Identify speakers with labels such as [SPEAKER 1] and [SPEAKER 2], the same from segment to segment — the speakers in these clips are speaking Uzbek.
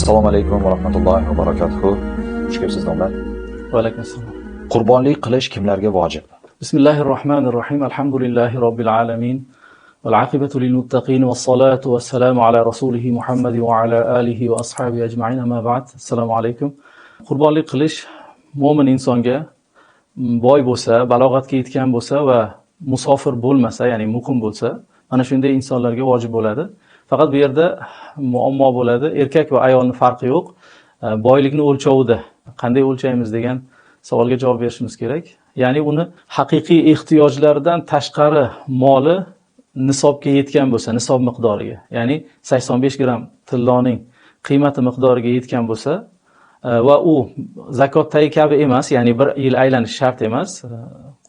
[SPEAKER 1] Assalomu alaykum va rahmatullohi va barakatuh. Xush kelibsiz domla.
[SPEAKER 2] Va alaykum assalom.
[SPEAKER 1] Qurbonlik qilish kimlarga vojib?
[SPEAKER 2] Bismillahirrohmanirrohim. Alhamdulillahi robbil alamin. Wal aqibatu lil muttaqin was salatu was salamu ala rasulih Muhammad va ala alihi va ashabihi ajma'in. Amma ba'd. Assalomu alaykum. Qurbonlik qilish mo'min insonga boy bo'lsa, balog'atga yetgan bo'lsa va musofir bo'lmasa, ya'ni muqim bo'lsa, mana shunday insonlarga vojib bo'ladi. Faqat bu yerda muammo bo'ladi. Erkak va ayolning farqi yo'q. Boylikni o'lchovida qanday o'lchaymiz degan savolga javob berishimiz kerak. Ya'ni uni haqiqiy ehtiyojlaridan tashqari moli nisobga yetgan bo'lsa, nisob miqdoriga, ya'ni 85 gram tilloning qiymati miqdoriga yetgan bo'lsa va u zakotdagi kabi emas, ya'ni bir yil aylanish shart emas,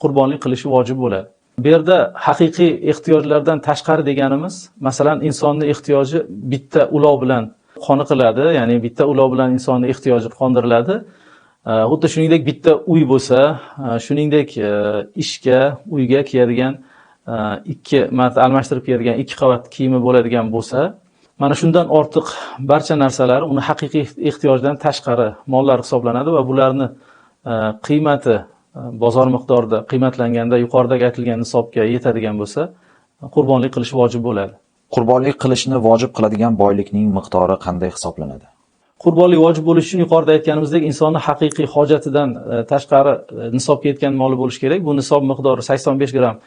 [SPEAKER 2] qurbonlik qilishi vojib bo'ladi. Bu yerda haqiqiy ehtiyojlardan tashqari deganimiz, masalan, insonning ehtiyoji bitta ulov bilan qoniqiladi, ya'ni bitta ulov bilan insonning ehtiyoji qondiriladi. Xuddi shuningdek bitta uy bo'lsa, shuningdek ishga, uyga kiyadigan ikki marta almashtirib kiyadigan ikki qavat kiyimi bo'ladigan bo'lsa, mana shundan ortiq barcha narsalar uni haqiqiy ehtiyojdan tashqari mollar hisoblanadi va bularni qiymati bozor miqdorida qiymatlanganda yuqoridagi aytilgan nisobga yetadigan bo'lsa, qurbonlik qilish vojib bo'ladi.
[SPEAKER 1] Qurbonlik qilishni vojib qiladigan boylikning miqdori qanday hisoblanadi?
[SPEAKER 2] Qurbonlik vojib bo'lishi uchun yuqorida aytganimizdek, insonning haqiqiy hojatidan tashqari nisobga yetgan moli bo'lishi kerak. Bu nisob miqdori 85 gram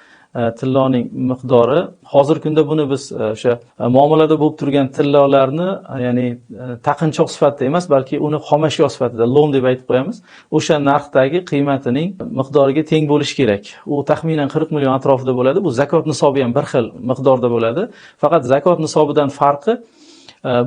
[SPEAKER 2] tilloning miqdori. Hozirgi kunda buni biz o'sha muomalada bo'lib turgan tillolarni, ya'ni taqinchoq sifatida emas, balki uni xomashyo sifatida, lom deb aytib qo'yamiz. O'sha narxdagi qiymatining miqdoriga teng bo'lishi kerak. U taxminan 40 million atrofida bo'ladi. Bu zakot nisobi ham bir xil miqdorda bo'ladi. Faqat zakot nisobidan farqi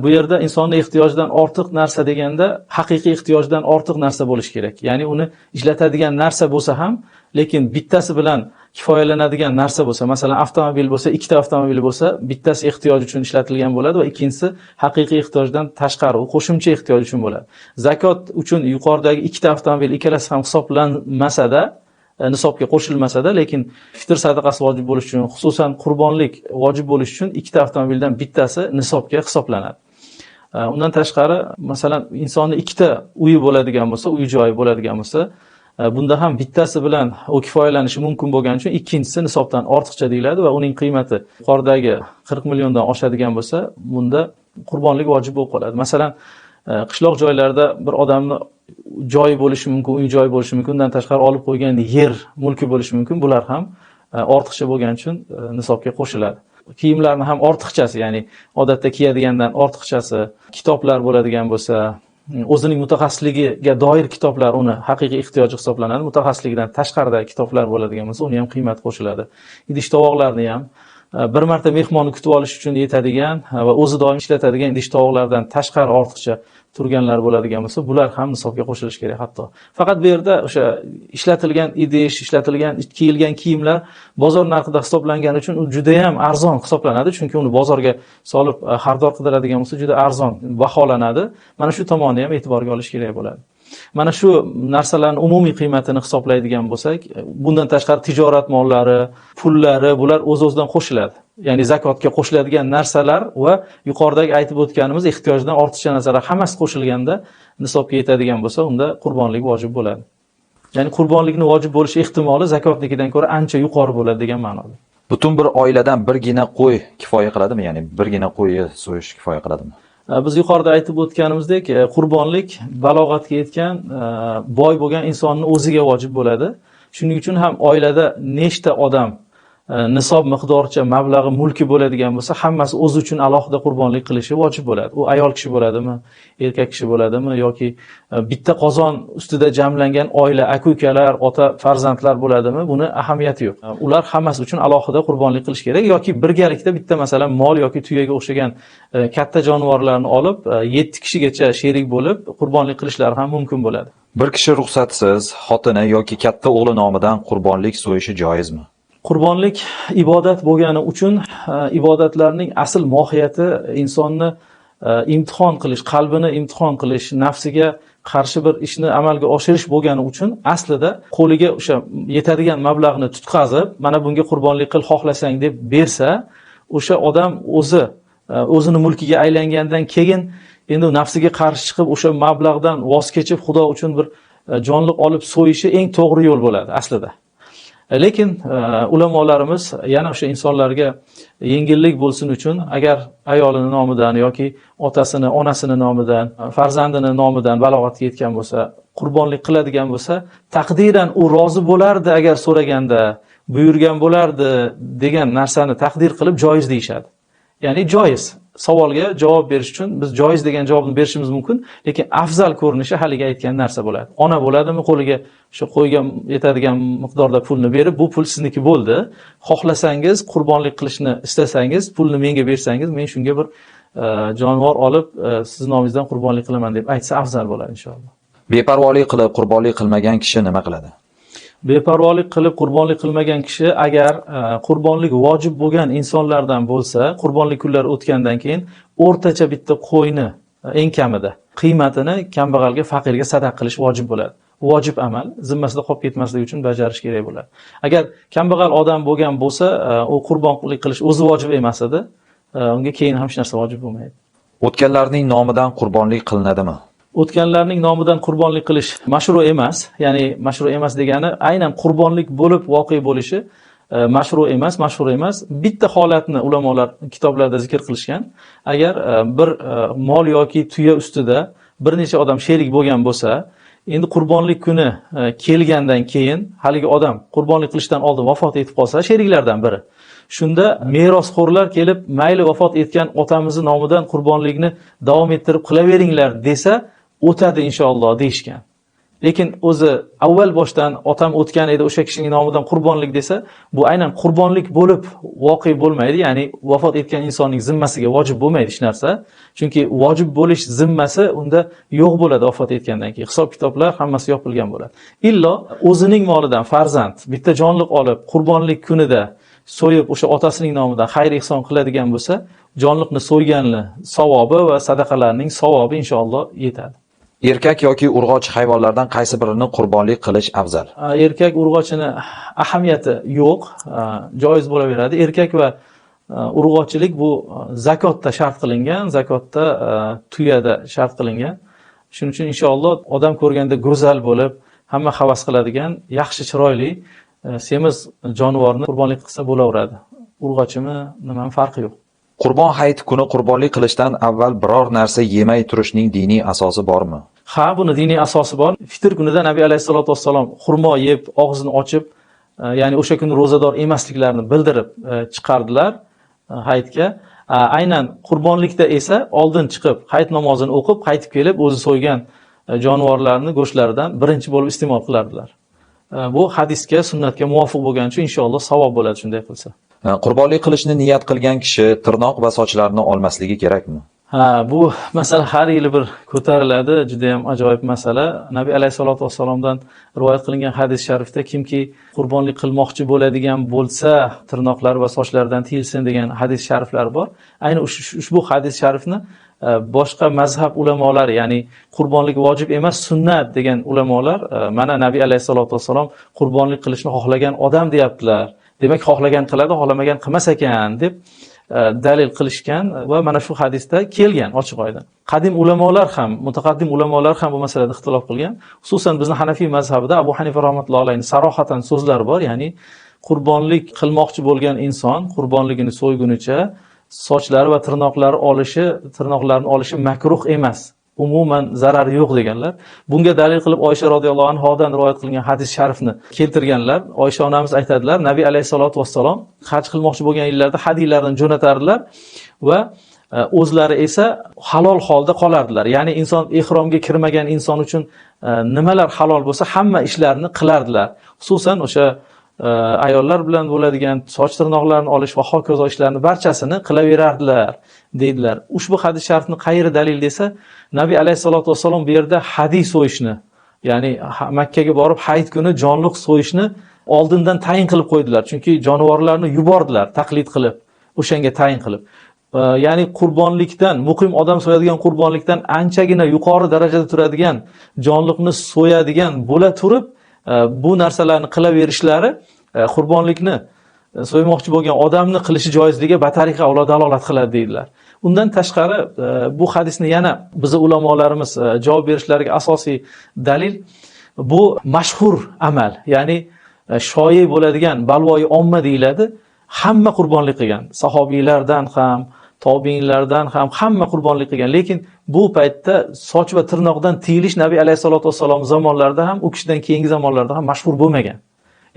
[SPEAKER 2] bu yerda insonning ehtiyojidan ortiq narsa deganda haqiqiy ehtiyojdan ortiq narsa bo'lishi kerak. Ya'ni uni ishlatadigan narsa bo'lsa ham, lekin bittasi bilan kifoyalanadigan narsa bo'lsa, masalan, avtomobil bo'lsa, ikkita avtomobil bo'lsa, bittasi ehtiyoj uchun ishlatilgan bo'ladi va ikkinchisi haqiqiy ehtiyojdan tashqari, u qo'shimcha ehtiyoj uchun bo'ladi. Zakot uchun yuqoridagi ikkita avtomobil ikkalasi ham hisoblanmasa-da, nisobga qo'shilmasa-da, lekin fitr sadaqasi vojib bo'lish uchun, xususan qurbonlik vojib bo'lish uchun ikkita avtomobildan bittasi nisobga hisoblanadi. Undan tashqari, masalan, insonning ikkita uyi bo'ladigan bo'lsa, uy joyi bo'ladigan bo'lsa, bunda ham bittasi bilan u kifoyalanishi mumkin bo'lgani uchun ikkinchisi nisobdan ortiqcha deyiladi va uning qiymati yuqoridagi 40 milliondan oshadigan bo'lsa, bunda qurbonlik vojib bo'lib qoladi. Masalan, qishloq joylarda bir odamni joyi bo'lishi mumkin, uy joyi bo'lishi mumkin, undan tashqari olib qo'ygan yer, mulki bo'lishi mumkin. Bular ham ortiqcha bo'lgani uchun nisobga qo'shiladi. Kiyimlarni ham ortiqchasi, ya'ni odatda kiyadigandan ortiqchasi, kitoblar bo'ladigan bo'lsa, o'zining mutaxassisligiga doir kitoblar uni haqiqiy ehtiyoji hisoblanadi. Mutaxassisligidan tashqaridagi kitoblar bo'ladigan bo'lsa, uni ham qiymat qo'shiladi. Idish-tovoqlarni ham bir marta mehmonni kutib olish uchun yetadigan va o'zi doim ishlatadigan idish-tovoqlardan tashqari ortiqcha turganlar bo'ladigan bo'lsa, bular ham nisobga qo'shilishi kerak hatto. Faqat bu yerda o'sha ishlatilgan idish, ishlatilgan kiyilgan kiyimlar bozor narxida hisoblangani uchun u juda ham arzon hisoblanadi, chunki uni bozorga solib xaridor qidiradigan bo'lsa, juda arzon baholanadi. Mana shu tomonni ham e'tiborga olish kerak bo'ladi. Mana shu narsalarning umumiy qiymatini hisoblaydigan bo'lsak, bundan tashqari tijorat mollari, pullari, bular o'z-o'zidan qo'shiladi. Ya'ni zakotga qo'shiladigan narsalar va yuqoridagi aytib o'tganimiz ehtiyojdan ortiqcha narsalar hammasi qo'shilganda nisobga yetadigan bo'lsa, unda qurbonlik vojib bo'ladi. Ya'ni qurbonlikning vojib bo'lish ehtimoli zakotnikidan ko'ra ancha yuqori bo'ladi degan ma'noda.
[SPEAKER 1] Butun bir oiladan birgina qo'y kifoya qiladimi? Ya'ni birgina qo'yni so'yish kifoya qiladimi?
[SPEAKER 2] Biz yuqorida aytib o'tganimizdek, qurbonlik balog'atga yetgan, boy bo'lgan insonning o'ziga vojib bo'ladi. Shuning uchun ham oilada nechta odam nisob miqdoricha mablag'i mulki bo'ladigan bo'lsa, hammasi o'zi uchun alohida qurbonlik qilishi vojib bo'ladi. U ayol kishi bo'ladimi, erkak kishi bo'ladimi yoki bitta qozon ustida jamlangan oila, aka-ukalar, ota, farzandlar bo'ladimi, buni ahamiyati yo'q. Ular hammasi uchun alohida qurbonlik qilish kerak yoki birgalikda bitta masalan mol yoki tuyaga o'xshagan katta jonivorlarni olib 7 kishigacha sherik bo'lib qurbonlik qilishlari ham mumkin bo'ladi.
[SPEAKER 1] Bir kishi ruxsatsiz xotini yoki katta o'g'li nomidan qurbonlik so'yishi joizmi?
[SPEAKER 2] Qurbonlik ibodat bo'lgani uchun ibodatlarning asl mohiyati insonni imtihon qilish, qalbini imtihon qilish, nafsiga qarshi bir ishni amalga oshirish bo'lgani uchun aslida qo'liga o'sha yetadigan mablag'ni tutqazib, mana bunga qurbonlik qil xohlasang deb bersa, o'sha odam o'zini mulkiga aylangandan keyin endi nafsiga qarshi chiqib o'sha mablag'dan voz kechib Xudo uchun bir jonliq olib so'yishi eng to'g'ri yo'l bo'ladi aslida. Lekin ulamolarimiz yana o'sha insonlarga yengillik bo'lsin uchun agar ayolini nomidan yoki otasini, onasini nomidan, farzandini nomidan balog'atga yetgan bo'lsa, qurbonlik qiladigan bo'lsa, taqdiran u rozi bo'lardi agar so'raganda, buyurgan bo'lardi degan narsani taqdir qilib joiz deyishadi. Ya'ni joiz. Savolga javob berish uchun biz joiz degan javobni berishimiz mumkin, lekin afzal ko'rinishi haligi aytgan narsa bo'ladi. Ona bo'ladimi, qo'liga shu qo'ygan yetadigan miqdorda pulni berib, bu pul sizniki bo'ldi. Xohlasangiz, qurbonlik qilishni istasangiz, pulni menga bersangiz, men shunga bir jonivor olib, siz nomingizdan qurbonlik qilaman deb aytsa afzal bo'ladi inshaalloh.
[SPEAKER 1] Beparvolik qilib qurbonlik qilmagan kishi nima qiladi?
[SPEAKER 2] Beparvolik qilib qurbonlik qilmagan kishi agar qurbonlik vojib bo'lgan insonlardan bo'lsa, qurbonlik kunlari o'tgandan keyin o'rtacha bitta qo'yni eng kamida qiymatini kambag'alga, faqirga sadaqa qilish vojib bo'ladi. Vojib amal, zimmasida qolib ketmasligi uchun bajarish kerak bo'ladi. Agar kambag'al odam bo'lgan bo'lsa, u qurbonlik qilish o'zi vojib emas edi, unga keyin ham hech narsa vojib bo'lmaydi.
[SPEAKER 1] O'tganlarning nomidan qurbonlik qilinadimi?
[SPEAKER 2] O'tganlarning nomidan qurbonlik qilish mashru emas. Ya'ni mashru emas degani aynan qurbonlik bo'lib voqea bo'lishi mashru emas, mashhur emas. Bitta holatni ulamolar kitoblarda zikr qilishgan. Agar bir mol yoki tuya ustida bir necha odam sherik bo'lgan bo'lsa, endi qurbonlik kuni kelgandan keyin haligi odam qurbonlik qilishdan oldin vafot etib qolsa, sheriklardan biri. Shunda merosxo'rlar kelib, mayli vafot etgan otamizning nomidan qurbonlikni davom ettirib qilaveringlar desa, o'tadi inshaalloh deyishgan. Lekin o'zi avval boshdan otam o'tgan edi, o'sha kishining nomidan qurbonlik desa, bu aynan qurbonlik bo'lib voqea bo'lmaydi, ya'ni vafot etgan insonning zimmasiga vojib bo'lmaydi hech narsa. Chunki vojib bo'lish zimmasi unda yo'q bo'ladi vafot etgandan keyin. Hisob-kitoblar hammasi yopilgan bo'ladi. Illo o'zining molidan farzand bitta jonliq olib qurbonlik kunida so'yib o'sha otasining nomidan xayr ehson qiladigan bo'lsa, jonliqni so'yganli savobi va sadaqalarning savobi inshaalloh yetadi.
[SPEAKER 1] Erkak yoki urg'ochi hayvonlardan qaysi birini qurbonlik qilish afzal?
[SPEAKER 2] Erkak urg'ochini ahamiyati yo'q, joiz bo'laveradi. Erkak va urg'ochilik bu zakotda shart qilingan, zakotda tuyada shart qilingan. Shuning uchun inshaalloh odam ko'rganda go'zal bo'lib, hamma havas qiladigan, yaxshi chiroyli semiz jonivorni qurbonlik qilsa bo'laveradi. Urg'ochimi, nima farqi yo'q.
[SPEAKER 1] Qurbon hayiti kuni qurbonlik qilishdan avval biror narsa yemay turishning diniy asosi bormi?
[SPEAKER 2] Ha, buni diniy asosi bor. Fitr kunida Nabiy alayhisolatu vassalom xurmo yeb, og'zini ochib, ya'ni o'sha kun ro'zador emasliklarini bildirib chiqardilar hayitga. Aynan qurbonlikda esa oldin chiqib, hayit namozini o'qib, qaytib kelib, o'zi so'ygan jonivorlarni go'shtlaridan birinchi bo'lib iste'mol qilardilar. Bu hadisga, sunnatga muvofiq bo'lgani uchun inshaalloh savob bo'ladi shunday qilsa.
[SPEAKER 1] Qurbonlik qilishni niyat qilgan kishi tirnoq va sochlarini olmasligi kerakmi?
[SPEAKER 2] Bu masala har yili bir ko'tariladi, juda ham ajoyib masala. Nabiy alayhisolatu vassalomdan rivoyat qilingan hadis sharifda kimki qurbonlik qilmoqchi bo'ladigan bo'lsa, tirnoqlari va sochlaridan tiyilsin degan hadis shariflar bor. Ayni ushbu hadis sharifni boshqa mazhab ulamolari, ya'ni qurbonlik vojib emas, sunnat degan ulamolar mana Nabiy alayhisolatu vassalom qurbonlik qilishni xohlagan odam deyaptilar. Demak, xohlagan qiladi, xohlamagan qilmas ekan deb dalil qilishgan va mana shu hadisda kelgan ochiq oydin. Qadim ulamolar ham, mutaqaddim ulamolar ham bu masalada ixtilof qilgan. Xususan bizning Hanafiy mazhabida Abu Hanifa rahmatullohi alayhi sarohatan so'zlar bor, ya'ni qurbonlik qilmoqchi bo'lgan inson qurbonligini so'ygunicha sochlari va tirnoqlarini olishi makruh emas. Umuman zarari yo'q deganlar. Bunga dalil qilib Oysha radhiyallohu anhodan rivoyat qilingan hadis sharifni keltirganlar. Oysha onamiz aytadilar, Nabiy alayhisolatu vassalom haj qilmoqchi bo'lgan yillarda hadiylarni jo'natardilar va o'zlari esa halol holda qolardilar. Ya'ni inson ihromga kirmagan inson uchun nimalar halol bo'lsa, hamma ishlarni qilardilar. Xususan o'sha ayollar bilan bo'ladigan soch tirnoqlarini olish va hokazo ishlarni barchasini qilaverardilar deydilar. Ushbu hadis sharifni qayeri dalil desa, Nabiy alayhisolatu vassalom bu yerda hadiy so'yishni, ya'ni Makkaga borib hayit kuni jonliq so'yishni oldindan tayin qilib qo'ydilar. Chunki jonivorlarni yubordilar taqlid qilib, o'shanga tayin qilib. Ya'ni qurbonlikdan, muqim odam so'yadigan qurbonlikdan anchagina yuqori darajada turadigan jonliqni so'yadigan bo'la turib, bu narsalarni qilaverishlari qurbonlikni so'ymoqchi bo'lgan odamni qilishi joizligiga batariqa dalolat qiladi deydilar. Undan tashqari bu hadisni yana bizni ulamolarimiz javob berishlariga asosiy dalil bu mashhur amal, ya'ni shoyi bo'ladigan balvoyi omma deyiladi. Hamma qurbonlik qilgan, sahobiylardan ham, tobiinlardan ham hamma qurbonlik qilgan. Lekin bu paytda soch va tirnoqdan tiyilish Nabiy alayhisolatu vassalom zamonlarida ham, u kishidan keyingi zamonlarda ham mashhur bo'lmagan.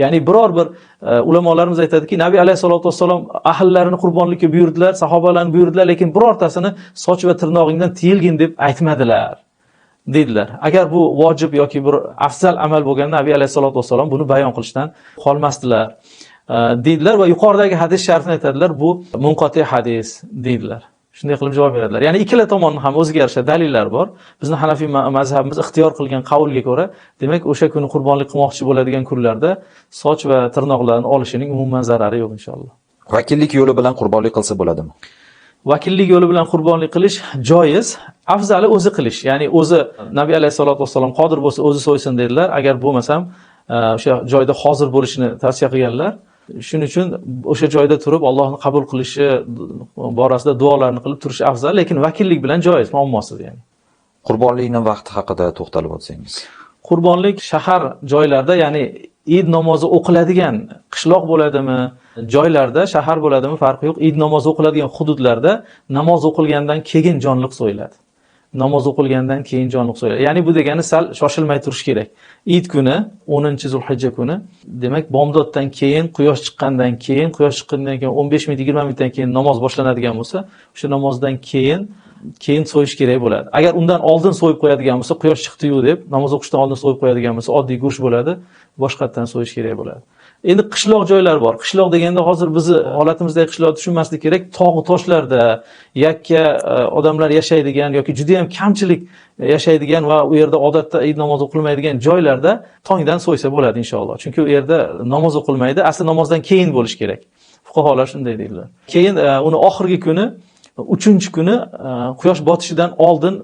[SPEAKER 2] Ya'ni biror bir ulamolarimiz aytadiki, Nabiy alayhisolatu vassalom ahllarini qurbonlikka buyurdilar, sahobalarni buyurdilar, lekin birortasini soch va tirnog'ingdan tiyilgin deb aytmadilar, dedilar. Agar bu vojib yoki bir afzal amal bo'lganda Nabiy alayhisolatu vassalom buni bayon qilishdan qolmasdilar, deydilar va yuqoridagi hadis sharifni aytadilar, bu munqati hadis deydilar. Shunday qilib javob beradilar. Ya'ni ikkala tomonning ham o'ziga yarasha dalillar bor. Bizning Hanafiy mazhabimiz ixtiyor qilgan qavlga ko'ra, demak, o'sha kuni qurbonlik qilmoqchi bo'ladigan kunlarda soch va tirnoqlarni olishining umuman zarari yo'q inshaalloh.
[SPEAKER 1] Vakillik yo'li bilan qurbonlik qilsa bo'ladimi?
[SPEAKER 2] Vakillik yo'li bilan qurbonlik qilish joiz, afzali o'zi qilish. Ya'ni o'zi Nabiy alayhisolatu vassalom qodir bo'lsa o'zi so'ysin dedilar. Agar bo'lmasam, o'sha joyda hozir bo'lishini tavsiya qilganlar. Shuning uchun o'sha joyda turib Allohning qabul qilishi borasida duolarni qilib turish afzal, lekin vakillik bilan joiz, muammosiz ya'ni.
[SPEAKER 1] Qurbonlikning vaqti haqida to'xtalib o'tsangiz.
[SPEAKER 2] Qurbonlik shahar joylarda, ya'ni Eid namozi o'qiladigan qishloq bo'ladimi, joylarda, shahar bo'ladimi farqi yo'q. Eid namozi o'qiladigan hududlarda namoz o'qilgandan keyin jonliq so'yiladi. Namoz o'qilgandan keyin jonliq so'yiladi. Ya'ni bu degani sal shoshilmay turish kerak. Eid kuni 10-Zulhijja kuni, demak, bomdoddan keyin, quyosh chiqqandan keyin 15 minut, 20 minutdan keyin namoz boshlanadigan bo'lsa, o'sha namozdan keyin so'yish kerak bo'ladi. Agar undan oldin so'yib qo'yadigan bo'lsa, quyosh chiqdi-yu deb namoz o'qishdan oldin so'yib qo'yadigan bo'lsa, oddiy go'sht bo'ladi, boshqatdan so'yish kerak bo'ladi. Endi qishloq joylar bor. Qishloq deganda hozir bizni holatimizdagi qishloqni tushunmaslik kerak. Tog' toshlarda yakka odamlar yashaydigan yoki juda ham kamchilik yashaydigan va u yerda odatda Eid namozi o'qilmaydigan joylarda tongdan so'ysa bo'ladi inshaalloh. Chunki u yerda namoz o'qilmaydi, asli namozdan keyin bo'lish kerak. Fuqaholar shunday deydilar. Keyin uni oxirgi kuni, 3-kuni quyosh botishidan oldin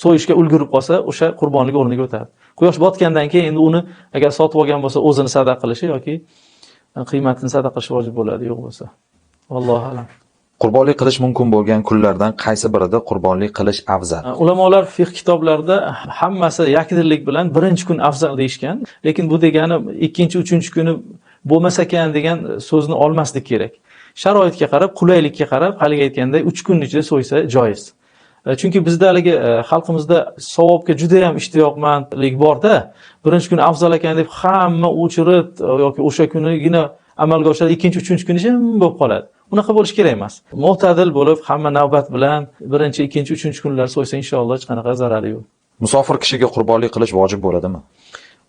[SPEAKER 2] so'yishga ulgurib qolsa, o'sha qurbonlik o'rniga o'tadi. Quyosh botgandan keyin endi uni agar sotib olgan bo'lsa, o'zini sadaqa qilishi yoki qiymatini sadaqa qilish vojib bo'ladi, yo'q bo'lsa. Vallohu alam.
[SPEAKER 1] Qurbonlik qilish mumkin bo'lgan kunlardan qaysi birida qurbonlik qilish afzal?
[SPEAKER 2] Ulamolar fiqh kitoblarida hammasi yakdillik bilan birinchi kun afzal deyishgan, lekin bu degani ikkinchi, uchinchi kuni bo'lmasa ekan degan so'zni olmaslik kerak. Sharoitga qarab, qulaylikka qarab, hali aytganday 3 kun ichida so'ysa joiz. Chunki bizda haligi xalqimizda savobga juda ham ishtiyoqmandlik borda, birinchi kun afzal ekan deb hamma o'chirib yoki o'sha kunigina amalga oshiradi, ikkinchi, uchinchi kun jim bo'lib qoladi. Unaqa bo'lish kerak emas. Mo'tadil bo'lib, hamma navbat bilan birinchi, ikkinchi, uchinchi kunlar so'ysa inshaalloh hech qanaqa zarari yo'q.
[SPEAKER 1] Musofir kishiga qurbonlik qilish vojib bo'ladimi?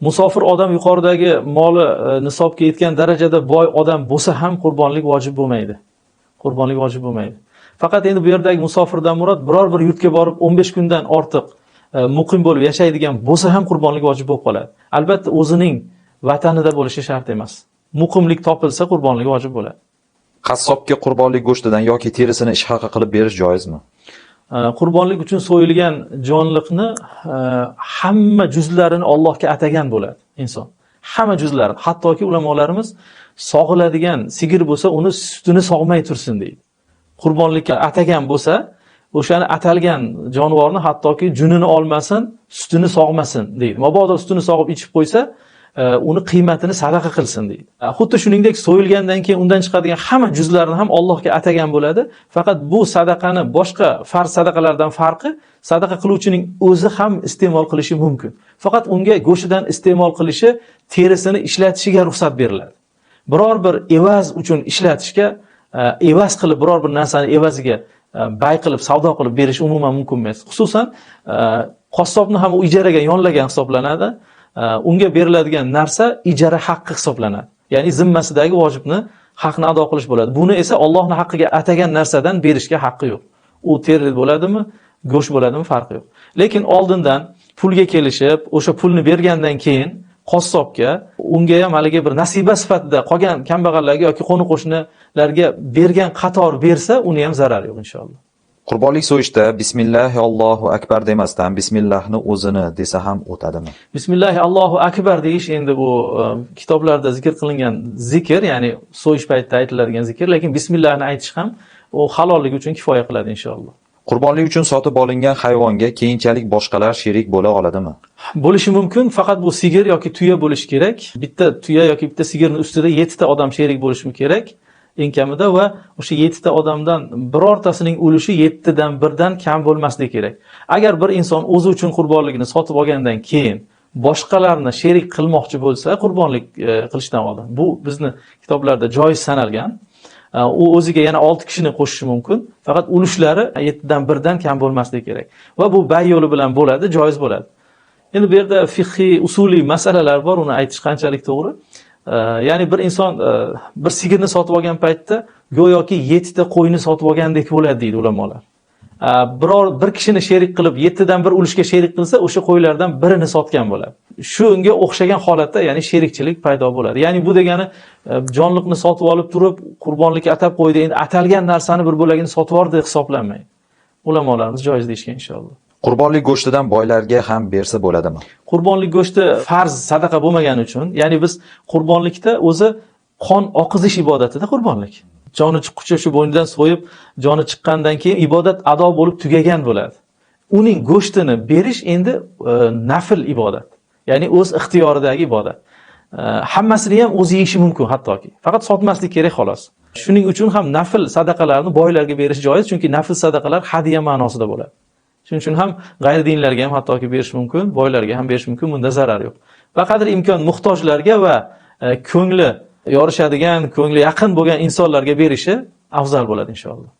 [SPEAKER 2] Musofir odam yuqoridagi moli nisobga yetgan darajada boy odam bo'lsa ham qurbonlik vojib bo'lmaydi. Qurbonlik vojib bo'lmaydi. Faqat endi bu yerdagi musofirdan murod biror bir yurtga borib 15 kundan ortiq muqim bo'lib yashaydigan bo'lsa ham qurbonlik vojib bo'lib qoladi. Albatta o'zining vatanida bo'lishi shart emas. Muqimlik topilsa qurbonlik vojib bo'ladi.
[SPEAKER 1] Qassobga qurbonlik go'shtidan yoki terisini ish haqi qilib berish joizmi?
[SPEAKER 2] Qurbonlik uchun so'yilgan jonliqni hamma juzlarini Allohga atagan bo'ladi inson. Hamma juzlari, hattoki ulamolarimiz sog'iladigan sigir bo'lsa, uni sutini sog'may tursin deydi. Qurbonlikka atagan bo'lsa, o'shani atalgan jonivorni hattoki junini olmasin, sutini sog'masin deydi. Mabodo sutini sog'ib ichib qo'ysa, uni qiymatini sadaqa qilsin deydi. Xuddi shuningdek so'yilgandan keyin undan chiqadigan hamma juzlarni ham Allohga atagan bo'ladi. Faqat bu sadaqani boshqa farz sadaqalardan farqi, sadaqa qiluvchining o'zi ham iste'mol qilishi mumkin. Faqat unga go'shtidan iste'mol qilishi, terisini ishlatishiga ruxsat beriladi. Biror bir evaz uchun ishlatishga, evaz qilib biror bir narsani evaziga bay qilib, savdo qilib berish umuman mumkin emas. Xususan, qassobni ham u ijaraga yonlagan hisoblanadi. Unga beriladigan narsa ijara haqqi hisoblanadi. Ya'ni zimmasidagi vojibni, haqni ado qilish bo'ladi. Buni esa Allohning haqqiga atagan narsadan berishga haqqi yo'q. U teri bo'ladimi, go'sht bo'ladimi farqi yo'q. Lekin oldindan pulga kelishib, o'sha pulni bergandan keyin qassobga, unga ham haligi bir nasiba sifatida qolgan kambag'allarga yoki qo'ni-qo'shnilarga bergan qator bersa, uni ham zarari yo'q inshaalloh.
[SPEAKER 1] Qurbonlik so'yishda bismillahi Allohu akbar demasdan bismillahni o'zini desa ham o'tadimi?
[SPEAKER 2] Bismillahi Allohu akbar deyish endi bu kitoblarda zikr qilingan zikr, ya'ni so'yish paytida aytiladigan zikr, lekin bismillahni aytish ham u halolligi uchun kifoya qiladi inshaalloh.
[SPEAKER 1] Qurbonlik uchun sotib olingan hayvonga keyinchalik boshqalar sherik bo'la oladimi?
[SPEAKER 2] Bo'lishi mumkin, faqat bu sigir yoki tuya bo'lishi kerak. Bitta tuya yoki bitta sigirning ustida 7 ta odam sherik bo'lishi kerak eng kamida va o'sha 7 ta odamdan birortasining ulushi 7 dan 1 dan kam bo'lmasligi kerak. Agar bir inson o'zi uchun qurbonligini sotib olgandan keyin boshqalarni sherik qilmoqchi bo'lsa, qurbonlik qilishdan oldin, bu bizni kitoblarda joiz sanalgan. U o'ziga yana 6 kishini qo'shishi mumkin, faqat ulushlari 7 dan 1 dan kam bo'lmasligi kerak. Va bu bay yo'li bilan bo'ladi, joiz bo'ladi. Endi bu yerda fiqhiy, usuliy masalalar bor, uni aytish qanchalik to'g'ri. Ya'ni bir inson bir sigirni sotib olgan paytda go'yoki 7 ta qo'yni sotib olgandek bo'ladi deydi ulamolar. Bir kishini sherik qilib 7 dan 1 ulushga sherik qilsa, o'sha qo'ylardan birini sotgan bo'ladi. Shunga o'xshagan holatda, ya'ni sherikchilik paydo bo'ladi. Ya'ni bu degani jonliqni sotib olib turib, qurbonlikka atab qo'ydi, endi atalgan narsani bir bo'lagini sotib oldi hisoblanmaydi. Ulamolarimiz joiz deyishgan inshaalloh.
[SPEAKER 1] Qurbonlik go'shtidan boylarga ham bersa bo'ladimi?
[SPEAKER 2] Qurbonlik go'shti farz sadaqa bo'lmagani uchun, ya'ni biz qurbonlikda o'zi qon oqizish ibodatida qurbonlik. Joni chiqquncha shu bo'ynidan so'yib, joni chiqqandan keyin ibodat ado bo'lib tugagan bo'ladi. Uning go'shtini berish endi nafl ibodat. Ya'ni o'z ixtiyoridagi ibodat. Hammasini ham o'zi yeyishi mumkin hattoki. Faqat sotmaslik kerak xolos. Shuning uchun ham nafl sadaqalarni boylarga berish joiz, chunki nafl sadaqalar hadiya ma'nosida bo'ladi. Shuning uchun ham g'ayridinlarga ham hattoki berish mumkin, boylarga ham berish mumkin, bunda zarar yo'q. Va qadri imkon muhtojlarga va ko'ngli yorishadigan, ko'ngli yaqin bo'lgan insonlarga berishi afzal bo'ladi inshaalloh.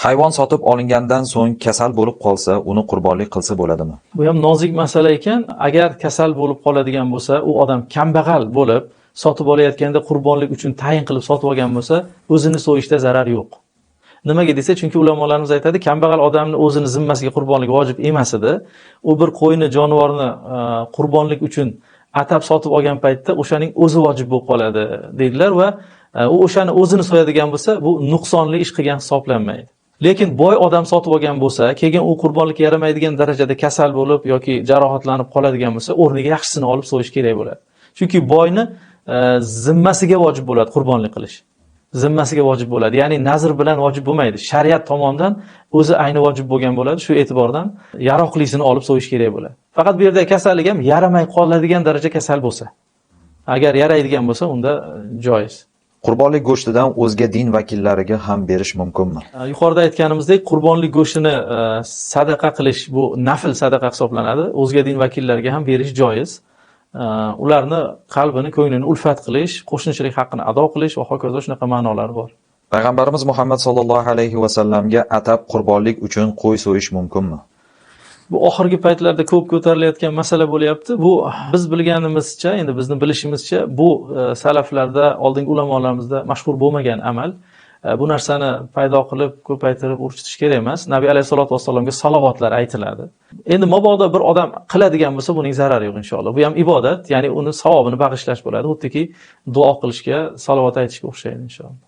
[SPEAKER 1] Hayvon sotib olingandan so'ng kasal bo'lib qolsa, uni qurbonlik qilsa bo'ladimi?
[SPEAKER 2] Bu ham nozik masala ekan. Agar kasal bo'lib qoladigan bo'lsa, u odam kambag'al bo'lib, sotib olayotganda qurbonlik uchun tayin qilib sotib olgan bo'lsa, o'zini so'yishda zarar yo'q. Nimaga desa, chunki ulamolarimiz aytadi, kambag'al odamni o'zini zimmasiga qurbonlik vojib emas edi. U bir qo'yni, jonivorni qurbonlik uchun atab sotib olgan paytda o'shaning o'zi vojib bo'lib qoladi dedilar va u o'shani o'zini so'yadigan bo'lsa, bu nuqsonli ish qilgan hisoblanmaydi. Lekin boy odam sotib olgan bo'lsa, keyin u qurbonlikka yaramaydigan darajada kasal bo'lib yoki jarohatlanib qoladigan bo'lsa, o'rniga yaxshisini olib so'yish kerak bo'ladi. Chunki boyni zimmasiga vojib bo'ladi qurbonlik qilish. Zimmasiga vojib bo'ladi. Ya'ni nazr bilan vojib bo'lmaydi. Shariat tomonidan o'zi ayni vojib bo'lgan bo'ladi. Shu e'tibordan yaroqlisini olib so'yish kerak bo'ladi. Faqat bu yerda kasallik ham yaramay qoladigan daraja kasal bo'lsa. Agar yaraydigan bo'lsa, unda joiz.
[SPEAKER 1] Qurbonlik go'shtidan o'zga din vakillariga ham berish mumkinmi?
[SPEAKER 2] Yuqorida aytganimizdek, qurbonlik go'shtini sadaqa qilish bu nafl sadaqa hisoblanadi. O'zga din vakillariga ham berish joiz. Ularni qalbini, ko'nglini ulfat qilish, qo'shnichilik haqqini ado qilish va hokazo shunaqa ma'nolari bor.
[SPEAKER 1] Payg'ambarimiz Muhammad sallallohu alayhi va sallamga atab qurbonlik uchun qo'y so'yish mumkinmi?
[SPEAKER 2] Bu oxirgi paytlarda ko'p ko'tarilayotgan masala bo'lyapti. Bu biz bilganimizcha, endi bizni bilishimizcha, bu salaflarda, oldingi ulamolarimizda mashhur bo'lmagan amal. Bu narsani paydo qilib, ko'paytirib urchitish kerak emas. Nabiy alayhisolatu vasallamga salovatlar aytiladi. Endi mabodo bir odam qiladigan bo'lsa, buning zarari yo'q inshaalloh. Bu ham ibodat, ya'ni uni savobini bag'ishlash bo'ladi. Xuddiki duo qilishga, salovat aytishga o'xshaydi inshaalloh.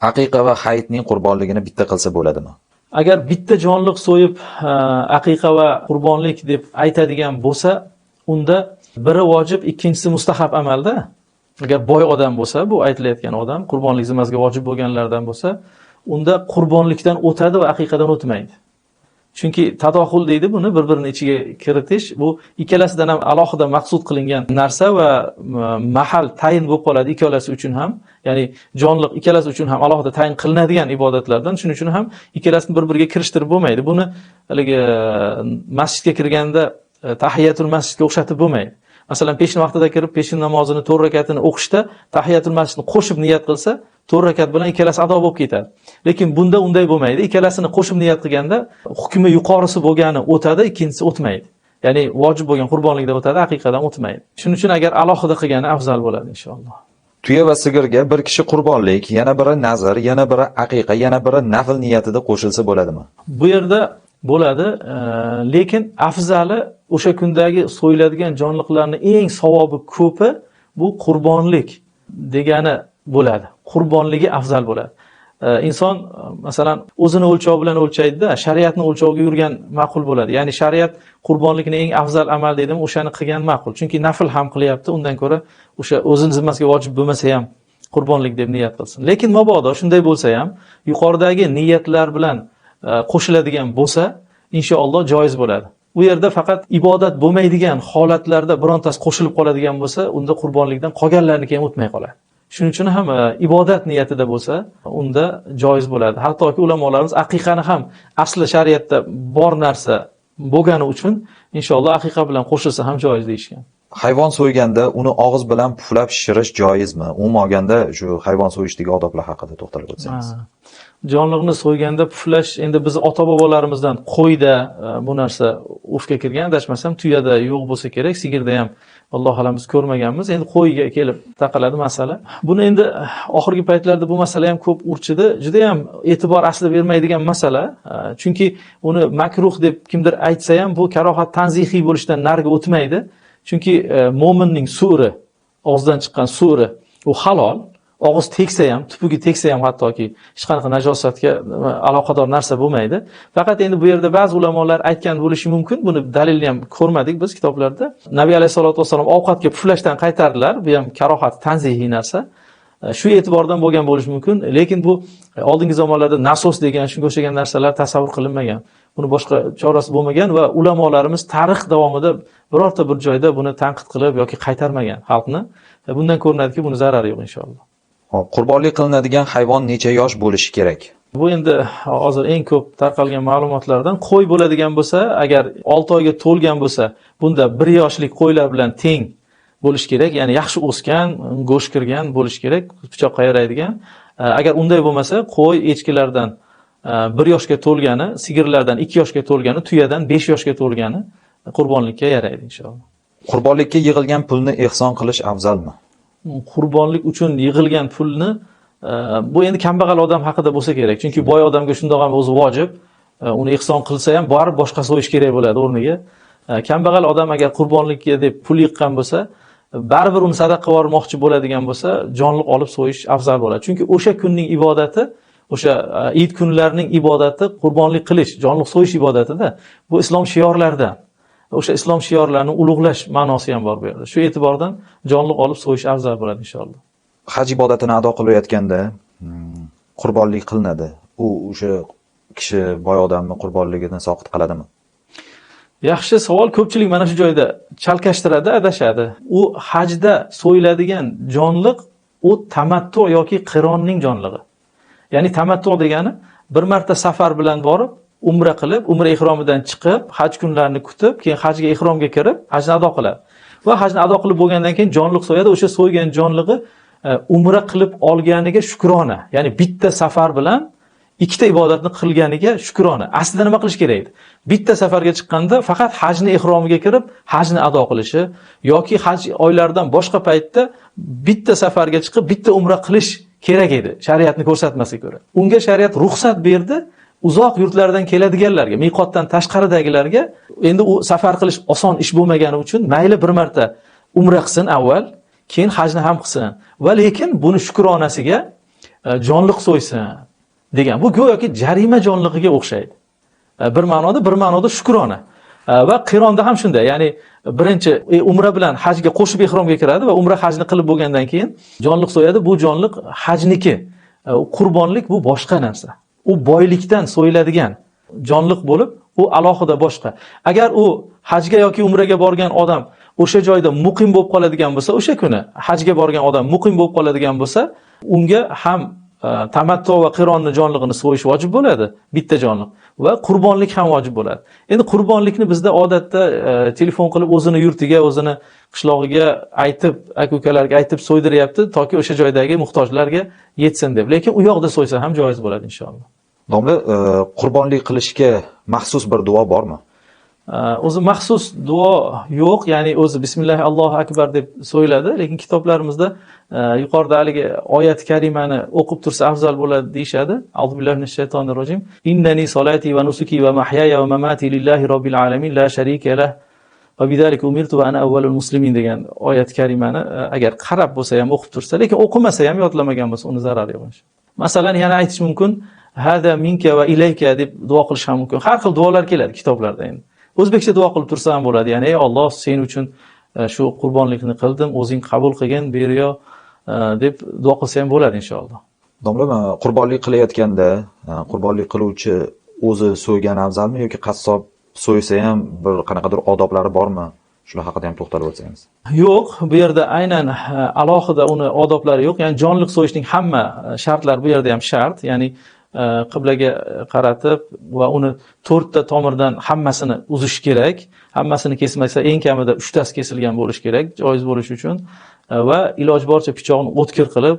[SPEAKER 1] Aqiqa va hayitning qurbonligini bitta qilsa bo'ladimi?
[SPEAKER 2] Agar bitta jonliq so'yib, aqiqa va qurbonlik deb aytadigan bo'lsa, unda biri vojib, ikkinchisi mustahab amalda. Agar boy odam bo'lsa, bu aytilayotgan odam qurbonlik zimmasiga vojib bo'lganlardan bo'lsa, unda qurbonlikdan o'tadi va aqiqadan o'tmaydi. Chunki tadoxul deydi buni, bir-birini ichiga kiritish, bu ikkalasidan ham alohida maqsud qilingan narsa va mahal tayin bo'lib qoladi ikkalasi uchun ham. Ya'ni jonliq ikkalasi uchun ham alohida tayin qilinadigan ibodatlardan, shuning uchun ham ikkalasini bir-biriga kirishtirib bo'lmaydi. Buni haligi masjidga kirganda tahiyatul masjidga o'xshatib bo'lmaydi. Masalan, peshin vaqtida kirib, peshin namozini 4 rakatini o'qishda tahiyatul masjidni qo'shib niyat qilsa, 4 rakat bilan ikkalasi ado bo'lib ketadi. Lekin bunda unday bo'lmaydi. Ikkalasini qo'shib niyat qilganda hukmi yuqorisi bo'lgani o'tadi, ikkinchisi o'tmaydi. Ya'ni vojib bo'lgan qurbonlikda o'tadi, haqiqatan o'tmaydi. Shuning uchun agar alohida qilgani afzal bo'ladi inshaalloh.
[SPEAKER 1] Tuya va sigirga bir kishi qurbonlik, yana biri nazr, yana biri aqiqa, yana biri nafl niyatida qo'shilsa bo'ladimi?
[SPEAKER 2] Bu yerda bo'ladi, lekin afzali o'sha kundagi so'yiladigan jonliqlarning eng savobi ko'pi bu qurbonlik degani bo'ladi. Qurbonligi afzal bo'ladi. Inson masalan o'zini o'lchov bilan o'lchaydi-da, shariatni o'lchoviga yurgan ma'qul bo'ladi. Ya'ni shariat qurbonlikni eng afzal amal dedim, o'shani qilgan ma'qul. Chunki nafl ham qilyapti, undan ko'ra o'sha o'zini zimmasiga vojib bo'lmasa ham qurbonlik deb niyat qilsin. Lekin mabodo shunday bo'lsa ham, yuqoridagi niyatlar bilan qo'shiladigan bo'lsa, inshaalloh joiz bo'ladi. U yerda faqat ibodat bo'lmaydigan holatlarda birontasi qo'shilib qoladigan bo'lsa, unda qurbonlikdan qolganlarniki ham o'tmay qoladi. Shuning uchun ham ibodat niyatida bo'lsa, unda joiz bo'ladi. Hattoki ulamolarimiz aqiqani ham asli shariatda bor narsa bo'lgani uchun inshaalloh aqiqa bilan qo'shilsa ham joiz deyishgan.
[SPEAKER 1] Hayvon so'yganda uni og'iz bilan puflab shishirish joizmi? Umuman olganda shu hayvon so'yishdagi odoblar haqida to'xtalib o'tsangiz.
[SPEAKER 2] Jonliqni so'yganda puflash endi biz ota-bobolarimizdan qo'yda bu narsa urfga kirgan, adashmasam tuyada yo'q bo'lsa kerak, sigirda ham Alloh alam biz ko'rmaganmiz. Endi qo'yga kelib taqaladi masala. Buni endi oxirgi paytlarda bu masala ham ko'p urchidi. Juda ham e'tibor asli bermaydigan masala. Chunki uni makruh deb kimdir aytsa ham bu karohat tanzihiy bo'lishdan nariga o'tmaydi. Chunki mo'minning suri, og'izdan chiqqan suri u halol. Og'iz tegsa ham, tupugi tegsa ham hattoki hech qanaqa najosatga aloqador narsa bo'lmaydi. Faqat endi bu yerda ba'zi ulamolar aytgan bo'lishi mumkin. Buni dalilni ham ko'rmadik biz kitoblarda. Nabiy alayhisolatu vasallam ovqatga puflashdan qaytardilar. Bu ham karohat tanzihiy narsa. Shu e'tibordan bo'lgan bo'lishi mumkin. Lekin bu oldingi zamonlarda nasos degan shunga o'xshagan narsalar tasavvur qilinmagan. Buni boshqa chorasi bo'lmagan va ulamolarimiz tarix davomida birorta bir joyda buni tanqid qilib yoki qaytarmagan xalqni. Bundan ko'rinadiki, buni zarari yo'q inshaalloh.
[SPEAKER 1] Qurbonlik qilinadigan hayvon necha yosh bo'lishi kerak?
[SPEAKER 2] Bu endi hozir eng ko'p tarqalgan ma'lumotlardan qo'y bo'ladigan bo'lsa, agar 6 oyga to'lgan bo'lsa, bunda 1 yoshlik qo'ylar bilan teng bo'lish kerak, ya'ni yaxshi o'sgan, go'sht kirgan bo'lish kerak, pichoqqa yaraydigan. Agar unday bo'lmasa, qo'y echkilardan 1 yoshga to'lgani, sigirlardan 2 yoshga to'lgani, tuyadan 5 yoshga to'lgani qurbonlikka yaraydi inshaalloh.
[SPEAKER 1] Qurbonlikka yig'ilgan pulni ehson qilish afzalmi?
[SPEAKER 2] Qurbonlik uchun yig'ilgan pulni bu endi kambag'al odam haqida bo'lsa kerak. Chunki boy odamga shundoq ham o'zi vojib, uni ehson qilsa ham baribir boshqa so'yish kerak bo'ladi o'rniga. Kambag'al odam agar qurbonlikka deb pul yiqqan bo'lsa, baribir uni sadaqa yubormoqchi bo'ladigan bo'lsa, jonliq olib so'yish afzal bo'ladi. Chunki o'sha kunning ibodati, o'sha Eid kunlarining ibodati qurbonlik qilish, jonliq so'yish ibodatida. Bu islom shiorlaridan. O'sha islom shiorlarini ulug'lash ma'nosi ham bor bu yerda. Shu e'tibordan jonliq olib so'yish afzal bo'ladi inshaalloh.
[SPEAKER 1] Haj ibodatini ado qilayotganda qurbonlik qilinadi. U o'sha kishi boy odamni qurbonligini soqit qiladimi?
[SPEAKER 2] Yaxshi savol. Ko'pchilik mana shu joyda chalkashtiradi, adashadi. U hajda so'yiladigan jonliq u tamattu yoki qironning jonlig'i. Ya'ni tamattu degani bir marta safar bilan borib umra qilib, umra ihromidan chiqib, haj kunlarini kutib, keyin hajga ihromga kirib, hajni ado qiladi. Va hajni ado qilib bo'lgandan keyin jonliq so'yadi. O'sha so'ygan jonlig'i umra qilib olganiga shukrona. Ya'ni bitta safar bilan ikkita ibodatni qilganiga shukrona. Aslida nima qilish kerak edi? Bitta safarga chiqqanda faqat hajni ihromiga kirib, hajni ado qilishi yoki haj oylaridan boshqa paytda bitta safarga chiqib, bitta umra qilish kerak edi, shariatni ko'rsatmasiga ko'ra. Unga shariat ruxsat berdi. Uzoq yurtlardan keladiganlarga, miqotdan tashqaridagilarga endi u safar qilish oson ish bo'lmagani uchun mayli bir marta umra qilsin avval, keyin hajni ham qilsin. Va lekin buni shukronasiga jonliq so'ysin degan. Bu go'yoki jarima jonligiga o'xshaydi. Bir ma'noda shukrona. Va qironda ham shunday. Ya'ni birinchi umra bilan hajga qo'shib ihromga kiradi va umra hajni qilib bo'lgandan keyin jonliq so'yadi. Bu jonliq hajniki. Qurbonlik bu boshqa narsa. U boylikdan so'yiladigan jonliq bo'lib, u alohida boshqa. Agar u hajga yoki umraga borgan odam o'sha joyda muqim bo'lib qoladigan bo'lsa, o'sha kuni hajga borgan odam muqim bo'lib qoladigan bo'lsa, unga ham tamattu va qironni jonlig'ini so'yish vojib bo'ladi, bitta jonliq, va qurbonlik ham vojib bo'ladi. Endi qurbonlikni bizda odatda telefon qilib o'zini yurtiga, o'zini qishlog'iga aytib, aka-ukalarga aytib so'ydiryapti, toki o'sha joydagi muhtojlarga yetsin deb. Lekin u yoqda so'ysa ham joiz bo'ladi inshaalloh.
[SPEAKER 1] Domla, qurbonlik qilishga maxsus bir duo bormi?
[SPEAKER 2] O'zi maxsus duo yo'q, ya'ni o'zi bismillah Allohu akbar deb so'yiladi, lekin kitoblarimizda yuqorida haligi oyat karimani o'qib tursa afzal bo'ladi deyshadi. Auzubillahi minash shaytonir rojim. Innani solati va nusuki va mahyaya va mamati lillahi robbil alamin la sharika lah va bidalika umirtu va ana avvalul muslimin degan oyat karimani agar qarab bo'lsa ham o'qib tursa, lekin o'qimasa ham yodlamagan bo'lsa, uni zarari yo'q. Masalan, yana aytish mumkin, hada minka va ilayka deb duo qilish ham mumkin. Har xil duolar keladi kitoblarda endi. O'zbekcha duo qilib tursa ham bo'ladi. Ya'ni ey Alloh, sen uchun shu qurbonlikni qildim, o'zing qabul qilgin, beriyo deb duo qilsa ham bo'ladi inshaalloh.
[SPEAKER 1] Domla, qurbonlik qilayotganda, qurbonlik qiluvchi o'zi so'ygan afzalmi yoki qassob so'ysa ham bir qanaqadir odoblari bormi? Shular haqida ham to'xtalib o'tsangiz.
[SPEAKER 2] Yo'q, bu yerda aynan alohida uni odoblari yo'q. Ya'ni jonliq so'yishning hamma shartlari bu yerda ham shart. Ya'ni qiblaga qaratib va uni 4 ta tomirdan hammasini uzish kerak. Hammasini kesmasa eng kamida 3 tasi kesilgan bo'lishi kerak, joiz bo'lishi uchun. Va iloj boricha pichoqni o'tkir qilib,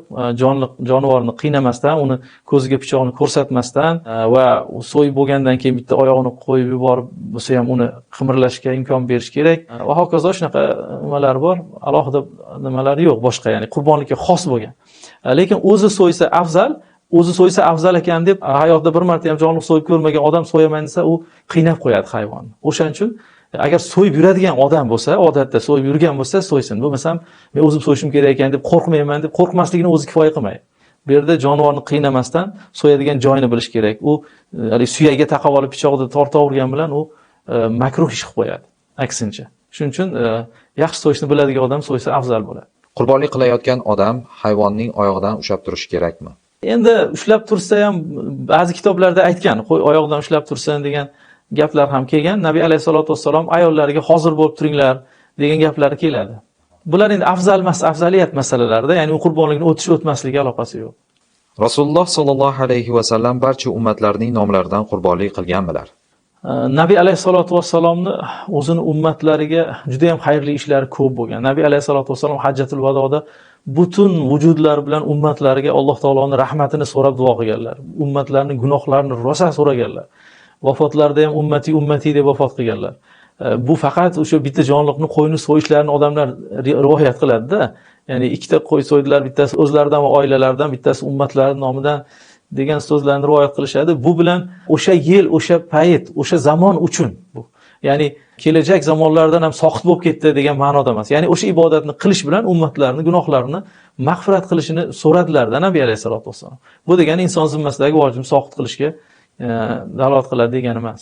[SPEAKER 2] jonivorni qiynamasdan, uni ko'ziga pichoqni ko'rsatmasdan va so'yib bo'lgandan keyin bitta oyog'ini qo'yib yuborib bo'lsa ham uni qimirlashga imkon berish kerak. Va hokazo shunaqa nimalar bor, alohida nimalari yo'q boshqa, ya'ni qurbonlikka xos bo'lgan. Lekin o'zi so'ysa afzal ekan deb hayotda bir marta ham jonliq so'yib ko'rmagan odam so'yaman desa, u qiynab qo'yadi hayvonni. O'shaning uchun agar so'yib yuradigan odam bo'lsa, odatda so'yib yurgan bo'lsa so'ysin. Bo'lmasam men o'zim so'yishim kerak ekan deb qo'rqmayman deb qo'rqmasligini o'zi kifoya qilmaydi. Bu yerda jonivorni qiynamasdan so'yadigan joyini bilish kerak. U suyagiga taqab olib pichoqni tortavergan bilan u makruh ish qilib qo'yadi. Aksincha. Shuning uchun yaxshi so'yishni biladigan odam so'ysa afzal bo'ladi.
[SPEAKER 1] Qurbonlik qilayotgan odam hayvonning oyog'idan ushlab turishi kerakmi?
[SPEAKER 2] Endi ushlab tursa ham ba'zi kitoblarda aytgan, qo'y oyoqdan ushlab tursin degan gaplar ham kelgan. Nabiy alayhisolatu vassalom ayollariga hozir bo'lib turinglar degan gaplari keladi. Bular endi afzaliyat masalalarida, ya'ni qurbonlikni o'tish o'tmasligi aloqasi yo'q.
[SPEAKER 1] Rasululloh sollallohu alayhi vasallam barcha ummatlarning nomlaridan qurbonlik qilganmilar.
[SPEAKER 2] Nabiy alayhisolatu vassalomni o'zini ummatlariga juda ham xayrli ishlari ko'p bo'lgan. Nabiy alayhisolatu vassalom hajjatul vadoda butun vujudlari bilan ummatlariga Alloh taoloning rahmatini so'rab duo qilganlar. Ummatlarning gunohlarini rosa so'raganlar. Vafotlarida ham ummati deb vafot qilganlar. Bu faqat o'sha bitta jonliqni qo'yni so'yishlarini odamlar rivoyat qiladi-da. Ya'ni ikkita qo'y so'ydilar, bittasi o'zlaridan va oilalaridan, bittasi ummatlari nomidan degan so'zlarni rivoyat qilishadi. Bu bilan o'sha yil, o'sha payt, o'sha zamon uchun bu. Ya'ni kelajak zamonlardan ham soqit bo'lib ketdi degan ma'noda emas. Ya'ni o'sha ibodatni qilish bilan ummatlarni gunohlarini mag'firat qilishini so'radilar-da Nabiy alayhisolatu vassalom. Bu degani inson zimmasidagi vojibni soqit qilishga dalolat qiladi degani emas.